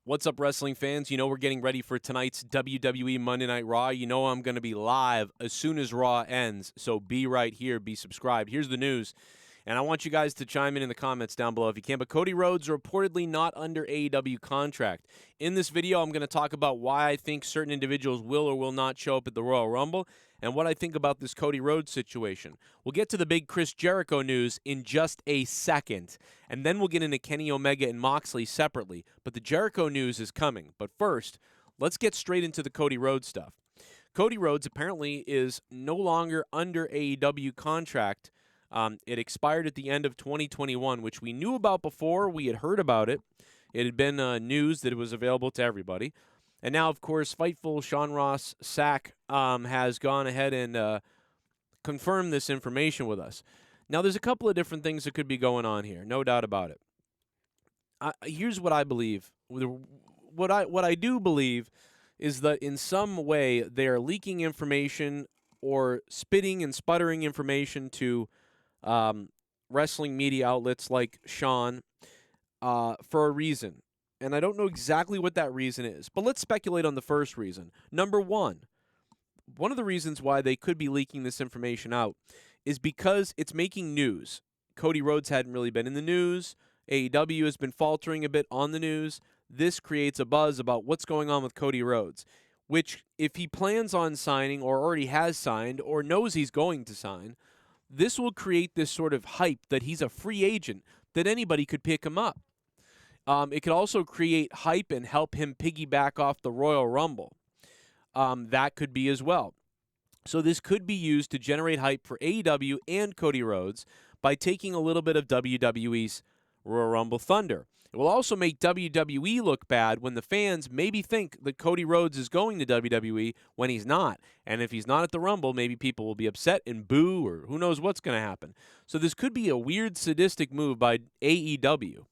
What's up, wrestling fans? You know we're getting ready for tonight's WWE Monday Night Raw. You know I'm going to be live as soon as Raw ends, so be right here, be subscribed. Here's the news, and I want you guys to chime in the comments down below if you can, but Cody Rhodes reportedly not under AEW contract. In this video, I'm going to talk about why I think certain individuals will or will not show up at the Royal Rumble, and what I think about this Cody Rhodes situation. We'll get to the big Chris Jericho news in just a second, and then we'll get into Kenny Omega and Moxley separately. But the Jericho news is coming. But first, let's get straight into the Cody Rhodes stuff. Cody Rhodes apparently is no longer under AEW contract. It expired at the end of 2021, which we knew about before. We had heard about it. It had been news that it was available to everybody. And now, of course, Fightful Sean Ross Sack has gone ahead and confirmed this information with us. Now, there's a couple of different things that could be going on here, no doubt about it. Here's what I believe. What I do believe is that in some way they are leaking information or spitting and sputtering information to wrestling media outlets like Sean for a reason. And I don't know exactly what that reason is, but let's speculate on the first reason. Number one of the reasons why they could be leaking this information out is because it's making news. Cody Rhodes hadn't really been in the news. AEW has been faltering a bit on the news. This creates a buzz about what's going on with Cody Rhodes, which if he plans on signing or already has signed or knows he's going to sign, this will create this sort of hype that he's a free agent, that anybody could pick him up. It could also create hype and help him piggyback off the Royal Rumble. That could be as well. So this could be used to generate hype for AEW and Cody Rhodes by taking a little bit of WWE's Royal Rumble thunder. It will also make WWE look bad when the fans maybe think that Cody Rhodes is going to WWE when he's not. And if he's not at the Rumble, maybe people will be upset and boo, or who knows what's going to happen. So this could be a weird, sadistic move by AEW.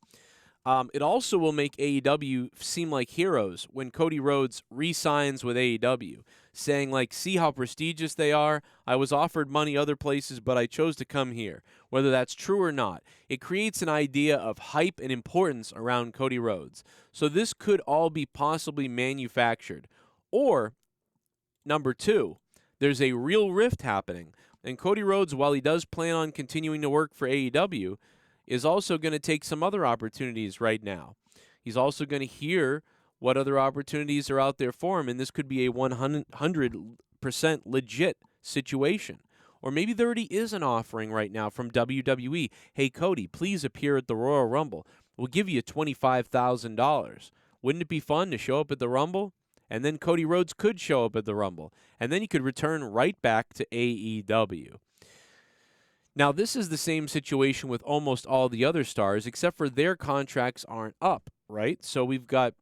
It also will make AEW seem like heroes when Cody Rhodes re-signs with AEW, saying like, see how prestigious they are? I was offered money other places, but I chose to come here. Whether that's true or not, it creates an idea of hype and importance around Cody Rhodes. So this could all be possibly manufactured. Or, number two, there's a real rift happening. And Cody Rhodes, while he does plan on continuing to work for AEW, is also going to take some other opportunities right now. He's also going to hear what other opportunities are out there for him, and this could be a 100% legit situation. Or maybe there already is an offering right now from WWE. Hey, Cody, please appear at the Royal Rumble. We'll give you $25,000. Wouldn't it be fun to show up at the Rumble? And then Cody Rhodes could show up at the Rumble, and then he could return right back to AEW. Now, this is the same situation with almost all the other stars, except for their contracts aren't up, right? So we've got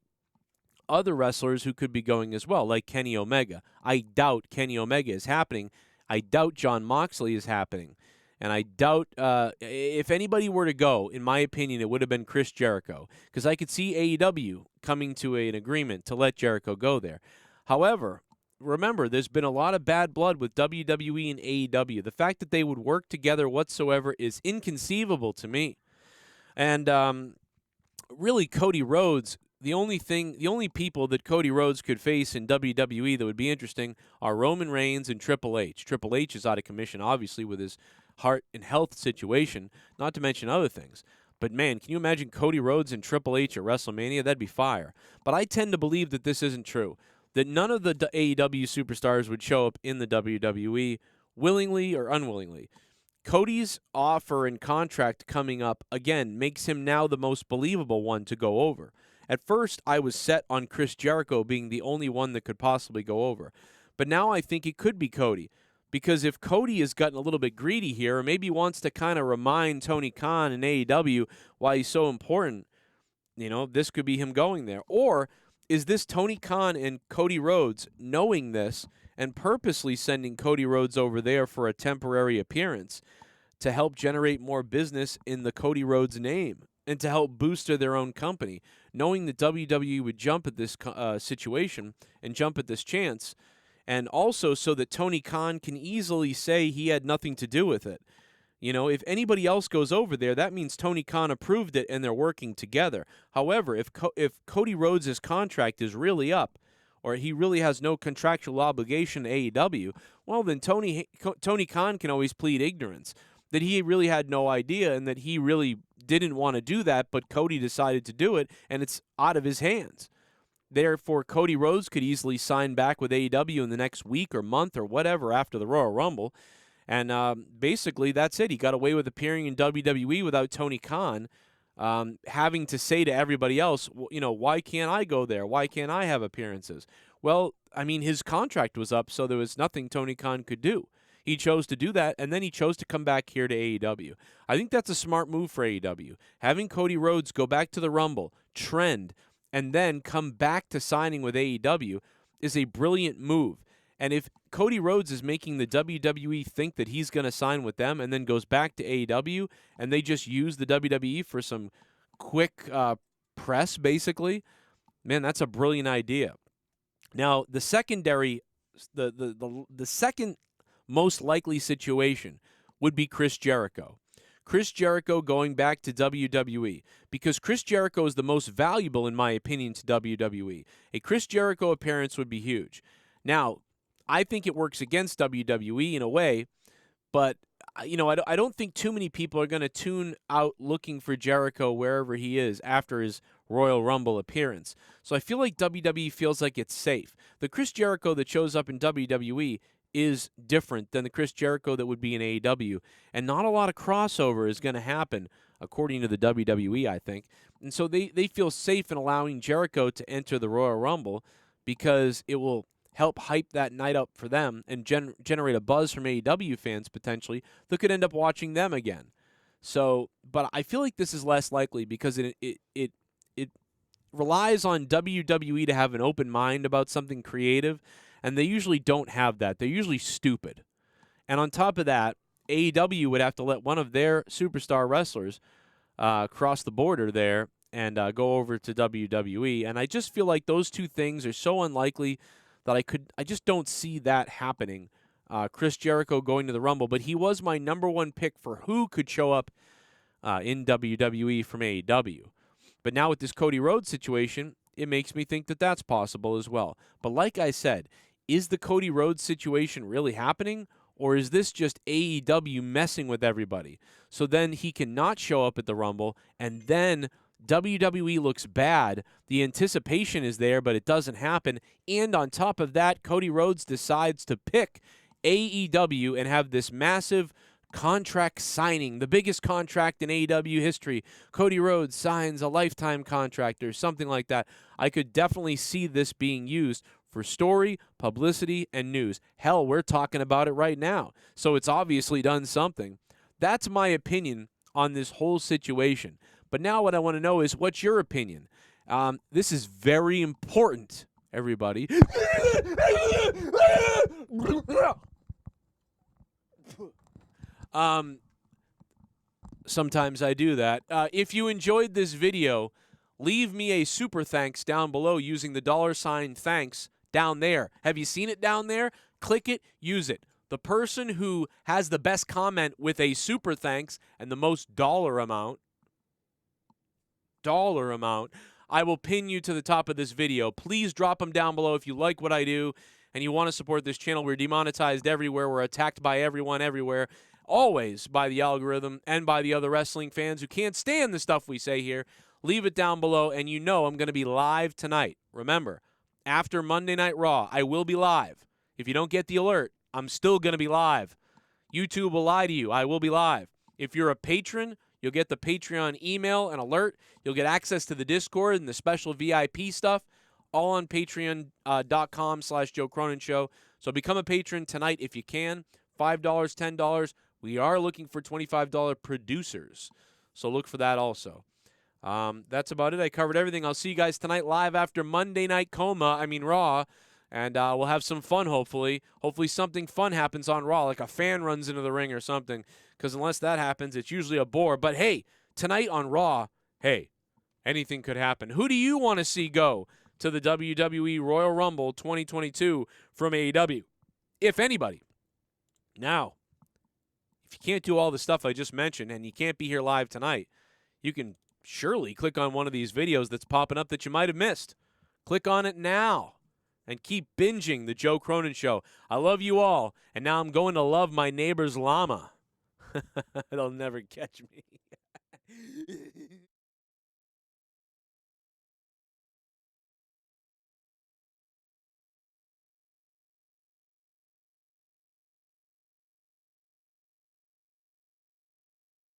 other wrestlers who could be going as well, like Kenny Omega. I doubt Kenny Omega is happening. I doubt Jon Moxley is happening. And I doubt if anybody were to go, in my opinion, it would have been Chris Jericho, because I could see AEW coming to an agreement to let Jericho go there. However, remember, there's been a lot of bad blood with WWE and AEW. The fact that they would work together whatsoever is inconceivable to me. And really, Cody Rhodes, the only people that Cody Rhodes could face in WWE that would be interesting are Roman Reigns and Triple H. Triple H is out of commission, obviously, with his heart and health situation, not to mention other things. But, man, can you imagine Cody Rhodes and Triple H at WrestleMania? That'd be fire. But I tend to believe that this isn't true, that none of the AEW superstars would show up in the WWE willingly or unwillingly. Cody's offer and contract coming up, again, makes him now the most believable one to go over. At first, I was set on Chris Jericho being the only one that could possibly go over. But now I think it could be Cody. Because if Cody has gotten a little bit greedy here, or maybe wants to kind of remind Tony Khan and AEW why he's so important, this could be him going there. Or is this Tony Khan and Cody Rhodes knowing this and purposely sending Cody Rhodes over there for a temporary appearance to help generate more business in the Cody Rhodes name and to help booster their own company, knowing that WWE would jump at this situation and jump at this chance, and also so that Tony Khan can easily say he had nothing to do with it. You know, if anybody else goes over there, that means Tony Khan approved it and they're working together. However, if Cody Rhodes' contract is really up, or he really has no contractual obligation to AEW, well, then Tony Khan can always plead ignorance, that he really had no idea and that he really didn't want to do that, but Cody decided to do it, and it's out of his hands. Therefore, Cody Rhodes could easily sign back with AEW in the next week or month or whatever after the Royal Rumble. And basically, that's it. He got away with appearing in WWE without Tony Khan having to say to everybody else, you know, why can't I go there? Why can't I have appearances? Well, I mean, his contract was up, so there was nothing Tony Khan could do. He chose to do that, and then he chose to come back here to AEW. I think that's a smart move for AEW. Having Cody Rhodes go back to the Rumble, trend, and then come back to signing with AEW is a brilliant move. And if Cody Rhodes is making the WWE think that he's going to sign with them and then goes back to AEW and they just use the WWE for some quick press, basically, man, that's a brilliant idea. Now, the secondary, the second most likely situation would be Chris Jericho. Chris Jericho going back to WWE, because Chris Jericho is the most valuable, in my opinion, to WWE. A Chris Jericho appearance would be huge. Now, I think it works against WWE in a way, but you know, I don't think too many people are going to tune out looking for Jericho wherever he is after his Royal Rumble appearance. So I feel like WWE feels like it's safe. The Chris Jericho that shows up in WWE is different than the Chris Jericho that would be in AEW, and not a lot of crossover is going to happen, according to the WWE, I think. And so they feel safe in allowing Jericho to enter the Royal Rumble because it will help hype that night up for them and generate a buzz from AEW fans potentially that could end up watching them again. So, but I feel like this is less likely because it relies on WWE to have an open mind about something creative, and they usually don't have that. They're usually stupid. And on top of that, AEW would have to let one of their superstar wrestlers cross the border there and go over to WWE. And I just feel like those two things are so unlikely that I just don't see that happening. Chris Jericho going to the Rumble, but he was my number one pick for who could show up in WWE from AEW. But now with this Cody Rhodes situation, it makes me think that that's possible as well. But like I said, is the Cody Rhodes situation really happening, or is this just AEW messing with everybody? So then he cannot show up at the Rumble, and then WWE looks bad. The anticipation is there, but it doesn't happen. And on top of that, Cody Rhodes decides to pick AEW and have this massive contract signing, the biggest contract in AEW history. Cody Rhodes signs a lifetime contract or something like that. I could definitely see this being used for story, publicity, and news. Hell, we're talking about it right now. So it's obviously done something. That's my opinion on this whole situation. But now what I want to know is, what's your opinion? This is very important, everybody. Sometimes I do that. If you enjoyed this video, leave me a super thanks down below using the $ thanks down there. Have you seen it down there? Click it, use it. The person who has the best comment with a super thanks and the most dollar amount, I will pin you to the top of this video. Please drop them down below if you like what I do and you want to support this channel. We're demonetized everywhere. We're attacked by everyone everywhere. Always by the algorithm and by the other wrestling fans who can't stand the stuff we say here. Leave it down below, and you know I'm going to be live tonight. Remember, after Monday Night Raw, I will be live. If you don't get the alert, I'm still going to be live. YouTube will lie to you. I will be live. If you're a patron, you'll get the Patreon email and alert. You'll get access to the Discord and the special VIP stuff, all on patreon.com/Joe Cronin Show. So become a patron tonight if you can. $5, $10. We are looking for $25 producers. So look for that also. That's about it. I covered everything. I'll see you guys tonight live after Monday Night Raw. And we'll have some fun, hopefully. Hopefully something fun happens on Raw, like a fan runs into the ring or something. Because unless that happens, it's usually a bore. But, hey, tonight on Raw, hey, anything could happen. Who do you want to see go to the WWE Royal Rumble 2022 from AEW? If anybody. Now, If you can't do all the stuff I just mentioned and you can't be here live tonight, you can surely click on one of these videos that's popping up that you might have missed. Click on it now and keep binging the Joe Cronin Show. I love you all, and now I'm going to love my neighbor's llama. It'll never catch me.